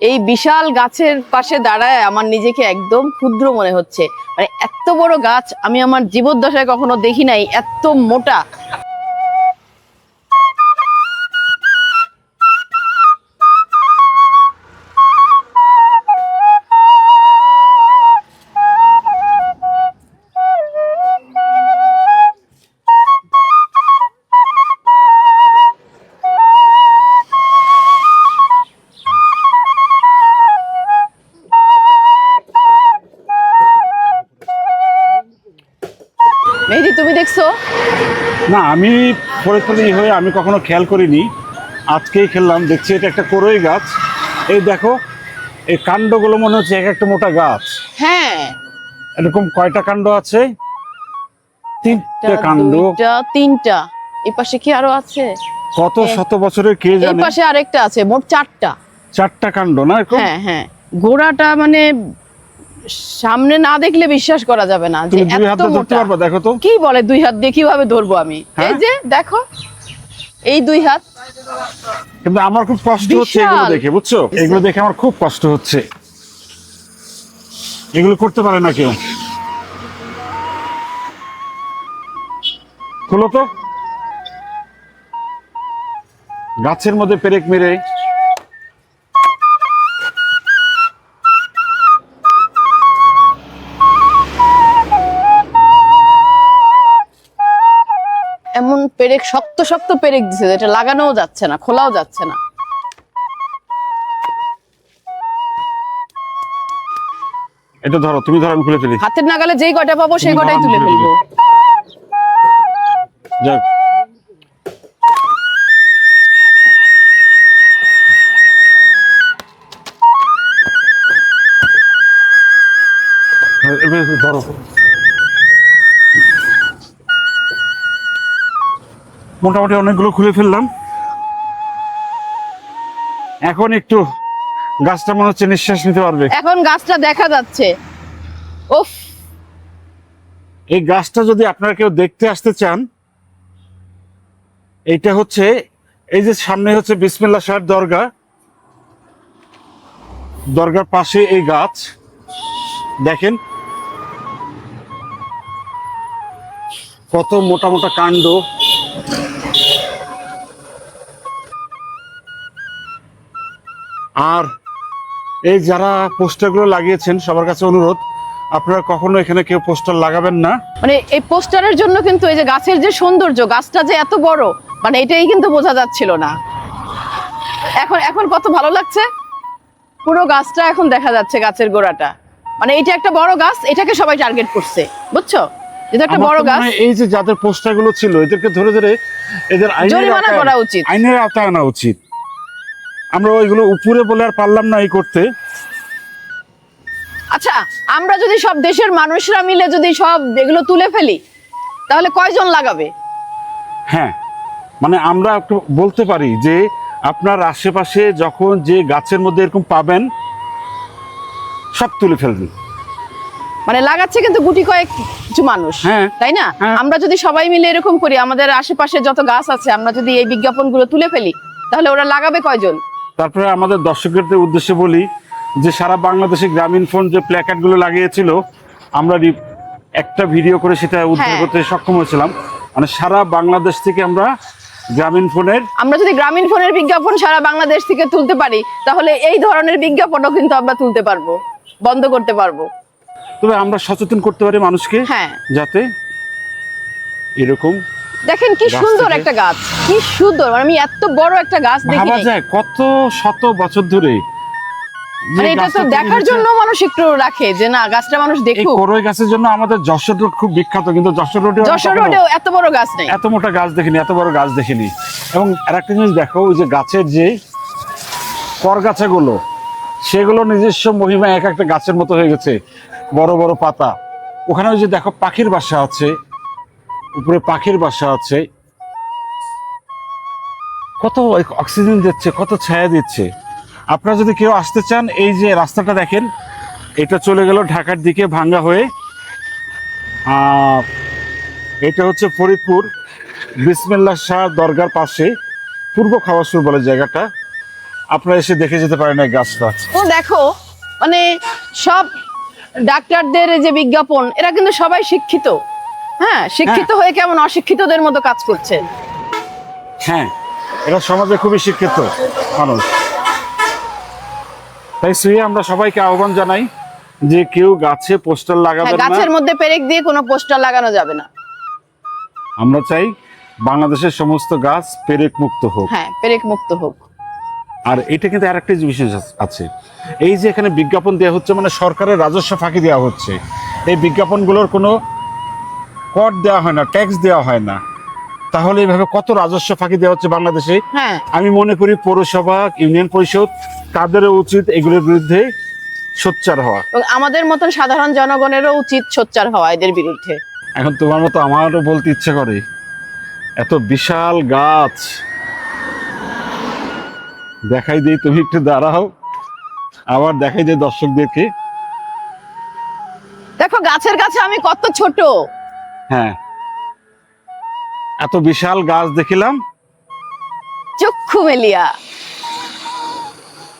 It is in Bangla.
এই বিশাল গাছের পাশে দাঁড়ায় আমার নিজেকে একদম ক্ষুদ্র মনে হচ্ছে। মানে এত বড় গাছ আমি আমার জীবদ্দশায় কখনো দেখি নাই, এত মোটা। মেহেদি, তুমি দেখছো? না, আমি ফরিদপুরে হয়ে আমি কখনো খেয়াল করিনি, আজকেই খেললাম। দেখছি এটা একটা করই গাছ। এই দেখো, এই কাণ্ডগুলো মনে হচ্ছে এক একটা মোটা গাছ। হ্যাঁ, এরকম কয়টা কাণ্ড আছে? তিনটা কাণ্ড। দুইটা, তিনটা। এই পাশে কি আরো আছে? কত শত বছরের কে এই জানে। পাশে আরেকটা আছে, মোট চারটা। চারটা কাণ্ড না এরকম? হ্যাঁ হ্যাঁ, গোড়াটা মানে সামনে না দেখলে বিশ্বাস করা যাবে না যে তুমি দুই এত হাতে ধরতে মোটা। পারবা? দেখো তো। কি বলে দুই হাত দিয়ে কিভাবে ধরবো আমি? হ্যাঁ? এই যে দেখো, এই দুই হাত। কিন্তু আমার খুব কষ্ট হচ্ছে বিশাল। এগুলো দেখে, বুঝছো? এগুলো দেখে আমার খুব কষ্ট হচ্ছে। এগুলো করতে পারে না কেউ। খুলো তো। গাছের মধ্যে পেরেক মেরে। এমন পেরেক, শক্ত শক্ত পেরেক দিছে যেটা লাগানোও যাচ্ছে না, খোলাও যাচ্ছে না। এটা ধরো, তুমি ধরো, আমি খুলে ফেলি। হাতের নাগালে যেই কয়টা পাবো সেই তুমি কয়টাই ধরো, তুলে আমি তুলে ফেলবো। যাক। এবার ধরো। মোটামুটি অনেকগুলো খুলে ফেললাম। এখন একটু গাছটা মনে হচ্ছে নিঃশ্বাস নিতে পারবে। এখন গাছটা দেখা যাচ্ছে। উফ, এই গাছটা যদি আপনারা কেউ দেখতে আসতে চান, এইটা হচ্ছে, এই যে সামনে হচ্ছে বিসমিল্লাহ শাহ দরগা, দরগার পাশে এই গাছ দেখেন কত মোটা মোটা কাণ্ড। আর এই যারা পোস্টারগুলো লাগিয়েছেন, সবার কাছে অনুরোধ, আপনারা কখনো এখানে কেউ পোস্টার লাগাবেন না। মানে এই পোস্টারের জন্য কিন্তু এই যে গাছের যে সৌন্দর্য, গাছটা যে এত বড়, মানে এটাই কিন্তু বোঝা যাচ্ছিল না। এখন এখন কত ভালো লাগছে, পুরো গাছটা এখন দেখা যাচ্ছে, গাছের গোড়াটা। মানে এটা একটা বড় গাছ, এটাকে সবাই টার্গেট করছে, বুঝছো? এটা একটা আমার বড় তো গাছ, মনে হয় এই যে যাদের পোস্টারগুলো ছিল, এদেরকে ধরে ধরে এদের জরিমানা করা উচিত। আইনের আওতায় আনা উচিত। আমরা ওইগুলো উপরে বলে আর পারলাম না এই করতে। আচ্ছা, আমরা যদি সব দেশের মানুষরা মিলে যদি সব এগুলো তুলে ফেলি, তাহলে কয়জন লাগাবে? হ্যাঁ, মানে আমরা একটু বলতে পারি যে আপনার আশেপাশে যখন যে গাছের মধ্যে এরকম পাবেন, সব তুলে ফেলবেন। মানে লাগাচ্ছে কিন্তু গুটি কয়েক কিছু মানুষ, হ্যাঁ, তাই না? হ্যাঁ। আমরা যদি সবাই মিলে এরকম করি, আমাদের আশেপাশে যত গাছ আছে, আমরা যদি এই বিজ্ঞাপনগুলো তুলে ফেলি, তাহলে ওরা লাগাবে কয়জন? তারপরে আমাদের দর্শকদের উদ্দেশ্যে বলি যে সারা বাংলাদেশে গ্রামীণ ফোন যে প্ল্যাকার্ডগুলো লাগিয়েছিল, আমরা একটা ভিডিও করে সেটা উদ্ধার হ্যাঁ। করতে সক্ষম হয়েছিলাম। মানে সারা বাংলাদেশ থেকে আমরা গ্রামীণ ফোনের, আমরা যদি গ্রামীণ ফোনের বিজ্ঞাপন সারা বাংলাদেশ থেকে তুলতে পারি, তাহলে এই ধরনের বিজ্ঞাপনও কিন্তু আমরা তুলতে পারবো, বন্ধ করতে পারবো। তবে আমরা সচেতন করতে পারি মানুষকে, হ্যাঁ। যাতে এরকম দেখেন কি গাছ সুন্দর থেকে- একটা গাছ, কি সুন্দর। মানে আমি এত বড় একটা গাছ দেখি ভাবা নাই। যায় কত শত বছর ধরে যে মানে এটা তো গাছটা তৈরি দেখার হয়েছে। জন্য মানুষ একটু রাখে যে না, গাছটা মানুষ এই দেখুক। করই গাছের জন্য আমাদের যশোর রোড খুব বিখ্যাত, কিন্তু যশোর রোডে যশোর রোডেও এত বড় গাছ নেই। এত মোটা গাছ দেখিনি, এত বড় গাছ দেখিনি। এবং আরেকটা জিনিস দেখো, ওই যে গাছের যে করগাছাগুলো, সেগুলো নিজস্ব মহিমা এক একটা গাছের মতো হয়ে গেছে, বড় বড় পাতা। ওখানে ওই যে দেখো পাখির বাসা আছে, উপরে পাখির বাসা আছে, কত অক্সিজেন দিচ্ছে, কত ছায়া দিচ্ছে। আপনারা যদি কেউ আসতে চান, এই যে রাস্তাটা দেখেন, এটা চলে গেল ঢাকার দিকে ভাঙ্গা হয়ে। এটা হচ্ছে ফরিদপুর বিসমিল্লাহ শাহ দরগার পাশে, পূর্ব খাওয়াসুর বলে জায়গাটা। আপনারা এসে দেখে যেতে পারেন এই গাছটা। তো দেখো মানে সব ডাক্তারদের এই যে বিজ্ঞাপন, এরা কিন্তু সবাই শিক্ষিত। হ্যাঁ, শিক্ষিত হয়ে কেমন অশিক্ষিতদের মতো কাজ করছে। হ্যাঁ, এরা সমাজে খুবই শিক্ষিত মানুষ। তাই সুইয়া আমরা সবাইকে আহ্বান জানাই যে কেউ গাছে পোস্টার হ্যাঁ, লাগাবেন না। গাছের মধ্যে পেরেক দিয়ে কোনো পোস্টার লাগানো যাবে না। আমরা চাই বাংলাদেশের সমস্ত গাছ পেরেক মুক্ত হোক। হ্যাঁ, পেরেক মুক্ত হোক। আর এটা কিন্তু আরেকটা বিশেষ আছে, এই যে এখানে বিজ্ঞাপন দেওয়া হচ্ছে মানে সরকারের রাজস্ব ফাঁকি দেওয়া হচ্ছে। এই বিজ্ঞাপনগুলোর কোনো কর দেওয়া হয় না, ট্যাক্স দেওয়া হয় না, তাহলে এইভাবে কত রাজস্ব ফাঁকি দেওয়া হচ্ছে বাংলাদেশে। হ্যাঁ, আমি মনে করি পৌরসভা, ইউনিয়ন পরিষদ তাদেরও উচিত এগুলোর বিরুদ্ধে সোচ্চার হওয়া। এবং আমাদের মতন সাধারণ জনগণেরও উচিত সোচ্চার হওয়া এদের বিরুদ্ধে। এখন তোমার মতো আমারও বলতে ইচ্ছে করে, এত বিশাল গাছ দেখাই দিই, তুমি একটু দাঁড়াও, আবার দেখাই দিই দর্শকদেরকে। দেখো গাছের কাছে আমি কত ছোট। হ্যাঁ, এত বিশাল গাছ দেখিলাম, চক্ষু মেলিয়া।